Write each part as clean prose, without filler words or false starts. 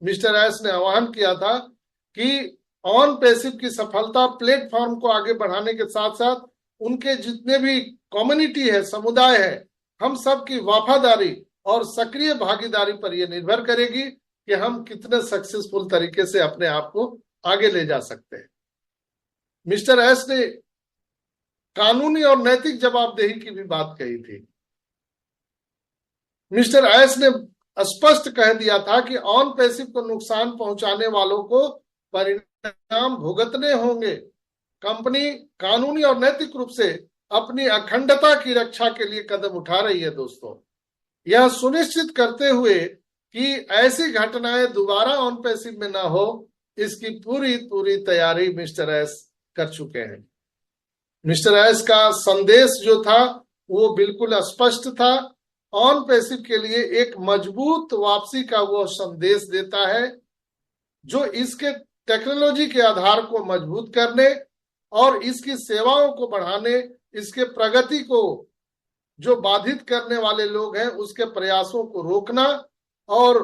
Mister S ने आह्वान किया था कि ऑन पैसिव की सफलता प्लेटफॉर्म को आगे बढ़ाने के साथ साथ उनके जितने भी कम्युनिटी है, समुदाय है, हम सब की वफादारी और सक्रिय भागीदारी पर यह निर्भर करेगी कि हम कितने सक्सेसफुल तरीके से अपने आप को आगे ले जा सकते हैं। मिस्टर एस ने कानूनी और नैतिक जवाबदेही की भी बात कही थी। मिस्टर एस ने स्पष्ट कह दिया था कि ऑन पैसिव को नुकसान पहुंचाने वालों को परिणाम भुगतने होंगे। कंपनी कानूनी और नैतिक रूप से अपनी अखंडता की रक्षा के लिए कदम उठा रही है दोस्तों, यह सुनिश्चित करते हुए कि ऐसी घटनाएं दोबारा ऑन पैसिव में ना हो, इसकी पूरी तैयारी मिस्टर एस कर चुके हैं। मिस्टर एस का संदेश जो था वो बिल्कुल स्पष्ट था। ऑन पैसिव के लिए एक मजबूत वापसी का वो संदेश देता है जो इसके टेक्नोलॉजी के आधार को मजबूत करने और इसकी सेवाओं को बढ़ाने, इसके प्रगति को जो बाधित करने वाले लोग हैं उसके प्रयासों को रोकना। और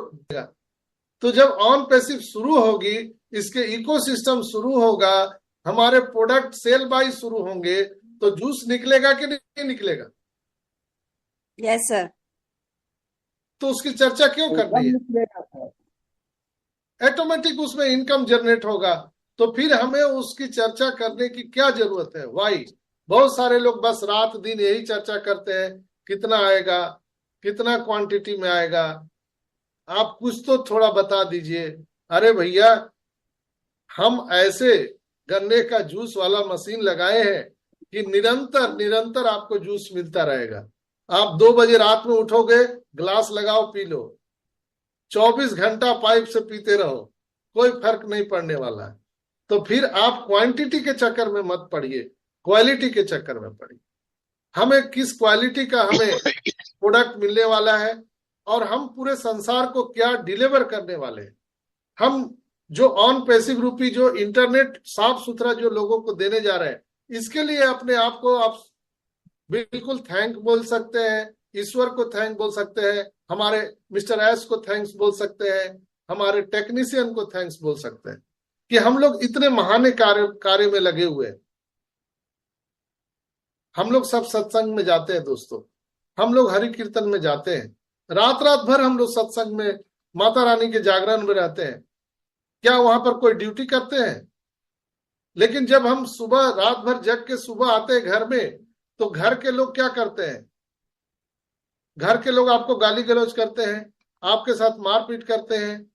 तो जब ऑन पैसिव शुरू होगी, इसके इकोसिस्टम शुरू होगा, हमारे प्रोडक्ट सेल बाय शुरू होंगे, तो जूस निकलेगा कि नहीं निकलेगा? Yes sir. तो उसकी चर्चा क्यों करनी है? ऑटोमेटिक उसमें इनकम जनरेट होगा, तो फिर हमें उसकी चर्चा करने की क्या जरूरत है? वाई बहुत सारे लोग बस रात दिन यही चर्चा करते हैं, कितना आएगा, कितना क्वांटिटी में आएगा, आप कुछ तो थोड़ा बता दीजिए। अरे भैया, हम ऐसे गन्ने का जूस वाला मशीन लगाए हैं कि निरंतर आपको जूस मिलता रहेगा। आप 2 बजे रात में उठोगे, ग्लास लगाओ, पी लो, 24 घंटा पाइप से पीते रहो, कोई फर्क नहीं पड़ने वाला है। तो फिर आप क्वांटिटी के चक्कर में मत पड़िए, क्वालिटी के चक्कर में पड़िए। हमें किस क्वालिटी का हमें प्रोडक्ट मिलने वाला है और हम पूरे संसार को क्या डिलीवर करने वाले हैं। हम जो ऑन पैसिव रूपी जो इंटरनेट साफ सुथरा जो लोगों को देने जा रहे हैं, इसके लिए अपने आप को आप बिल्कुल थैंक बोल सकते हैं, ईश्वर को थैंक बोल सकते हैं, हमारे मिस्टर एस को थैंक्स बोल सकते हैं, हमारे टेक्नीशियन को थैंक्स बोल सकते हैं कि हम लोग इतने महान कार्य में लगे हुए हैं। हम लोग सब सत्संग में जाते हैं दोस्तों, हम लोग हरि कीर्तन में जाते हैं, रात भर हम लोग सत्संग में माता रानी के जागरण में रहते हैं। क्या वहां पर कोई ड्यूटी करते हैं? लेकिन जब हम सुबह रात भर जग के सुबह आते हैं घर में, तो घर के लोग क्या करते हैं? घर के लोग आपको गाली गलौज करते हैं, आपके साथ मारपीट करते हैं।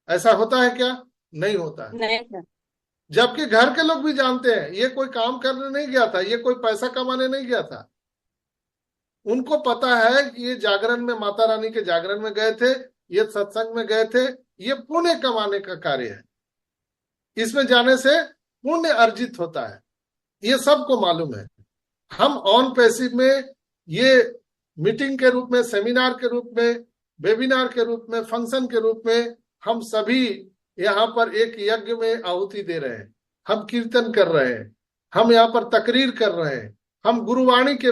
ऐसा होता है क्या? नहीं होता है। नहीं। जबकि घर के लोग भी जानते हैं ये कोई काम करने नहीं गया था, ये कोई पैसा कमाने नहीं गया था। उनको पता है कि ये जागरण में माता रानी के जागरण में गए थे, ये सत्संग में गए थे, ये पुण्य कमाने का कार्य है, इसमें जाने से पुण्य अर्जित होता है, ये सबको मालूम है। हम ऑन पैसिव में ये मीटिंग के रूप में, सेमिनार के रूप में, वेबिनार के रूप में, फंक्शन के रूप में, हम सभी यहाँ पर एक यज्ञ में आहुति दे रहे हैं, हम कीर्तन कर रहे हैं, हम यहाँ पर तकरीर कर रहे हैं, हम गुरुवाणी के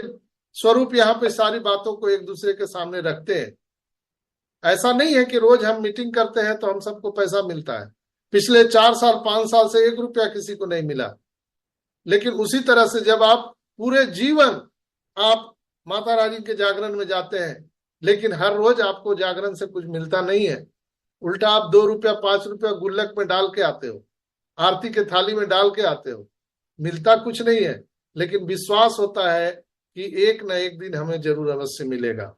स्वरूप यहाँ पे सारी बातों को एक दूसरे के सामने रखते हैं। ऐसा नहीं है कि रोज हम मीटिंग करते हैं तो हम सबको पैसा मिलता है। पिछले 4 साल 5 साल से 1 रुपया किसी को नहीं मिला। लेकिन उसी तरह से जब आप पूरे जीवन आप माता रानी के जागरण में जाते हैं, लेकिन हर रोज आपको जागरण से कुछ मिलता नहीं है, उल्टा आप 2 रुपया 5 रुपया गुल्लक में डाल के आते हो, आरती के थाली में डाल के आते हो, मिलता कुछ नहीं है, लेकिन विश्वास होता है कि एक न एक दिन हमें जरूर अवश्य मिलेगा।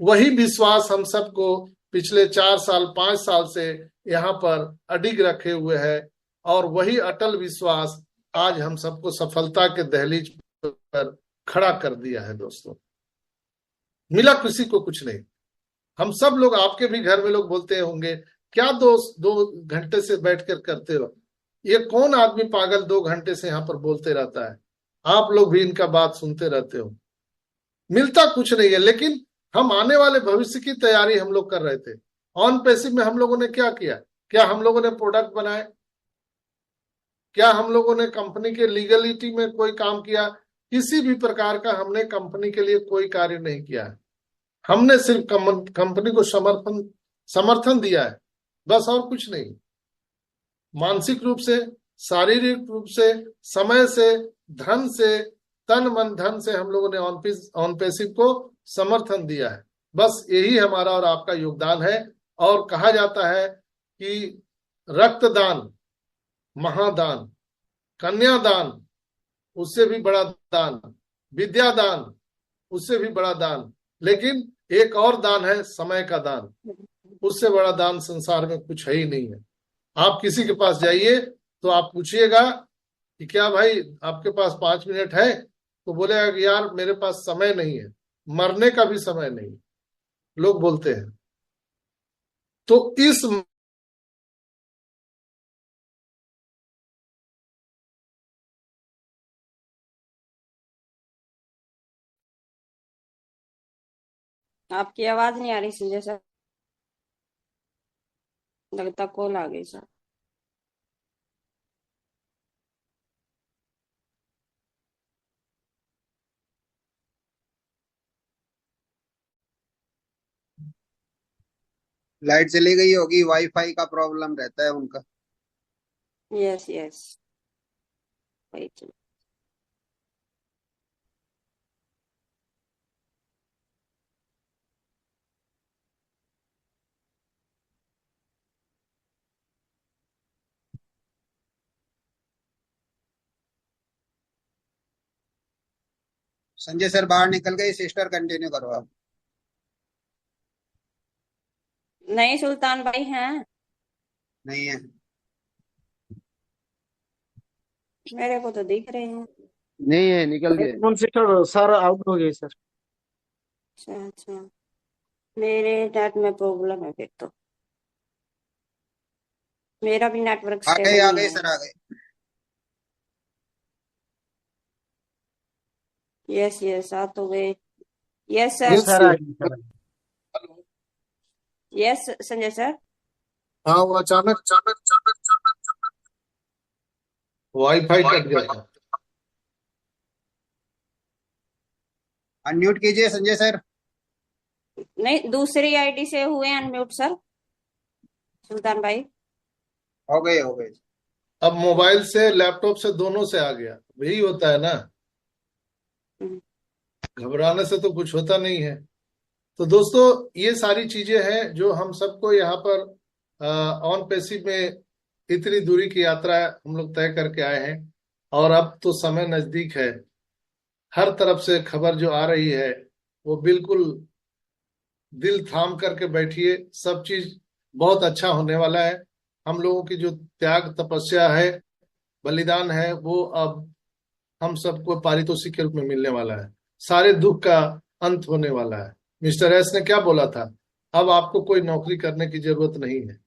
वही विश्वास हम सबको पिछले 4 साल 5 साल से यहाँ पर अडिग रखे हुए है, और वही अटल विश्वास आज हम सबको सफलता के दहलीज पर खड़ा कर दिया है। दोस्तों, मिला किसी को कुछ नहीं। हम सब लोग, आपके भी घर में लोग बोलते होंगे, क्या 2 घंटे से बैठकर करते हो, ये कौन आदमी पागल 2 घंटे से यहाँ पर बोलते रहता है। आप लोग भी इनका बात सुनते रहते हो, मिलता कुछ नहीं है। लेकिन हम आने वाले भविष्य की तैयारी हम लोग कर रहे थे। ऑन पैसिव में हम लोगों ने क्या किया? क्या हम लोगों ने प्रोडक्ट बनाए? क्या हम लोगों ने कंपनी के लीगलिटी में कोई काम किया? किसी भी प्रकार का हमने कंपनी के लिए कोई कार्य नहीं किया है। हमने सिर्फ कंपनी को समर्थन समर्थन दिया है, बस और कुछ नहीं। मानसिक रूप से, शारीरिक रूप से, समय से, धन से, तन मन धन से हम लोगों ने ऑन पैसिव को समर्थन दिया है। बस यही हमारा और आपका योगदान है। और कहा जाता है कि रक्तदान महादान, कन्यादान उससे भी बड़ा दान, विद्यादान उससे भी बड़ा दान, लेकिन एक और दान है समय का दान। उससे बड़ा दान संसार में कुछ है ही नहीं है। आप किसी के पास जाइए तो आप पूछिएगा कि क्या भाई आपके पास 5 मिनट है, तो बोलेगा कि यार मेरे पास समय नहीं है, मरने का भी समय नहीं, लोग बोलते हैं। तो इस आपकी आवाज नहीं आ रही संजय सर, लगता कॉल आ गई सर। लाइट चली गई होगी, वाईफाई का प्रॉब्लम रहता है उनका। यस यस, वही तो। संजय सर बाहर निकल गए, सिस्टर कंटिन्यू करो आप। नहीं सुल्तान भाई हैं, नहीं है? मेरे को तो दिख रहे हैं। नहीं है, निकल गए। कौन सिस्टर सर आउट हो गए सर। अच्छा अच्छा, मेरे नेट में प्रॉब्लम है फिर तो। मेरा भी नेटवर्क आ स्टेबल नहीं गए है। सर, आ गए। यस यस, आ तो गए। यस हाँ सर। सर आ गए सर। Yes Sanjay sir. हाँ, वो अचानक वाईफाई कट गया था। अनम्यूट कीजिए संजय सर। नहीं, दूसरी आईडी से हुए अनम्यूट सर, सुल्तान भाई। हो गए, हो गए। अब मोबाइल से, लैपटॉप से, दोनों से आ गया, यही होता है ना। हम्म। घबराने से तो कुछ होता नहीं है। तो दोस्तों, ये सारी चीजें हैं जो हम सबको यहाँ पर ऑन पैसिव में इतनी दूरी की यात्रा हम लोग तय करके आए हैं। और अब तो समय नजदीक है, हर तरफ से खबर जो आ रही है वो बिल्कुल दिल थाम करके बैठिए, सब चीज बहुत अच्छा होने वाला है। हम लोगों की जो त्याग तपस्या है, बलिदान है, वो अब हम सबको पारितोषिक के रूप में मिलने वाला है। सारे दुख का अंत होने वाला है। मिस्टर एस ने क्या बोला था, अब आपको कोई नौकरी करने की जरूरत नहीं है।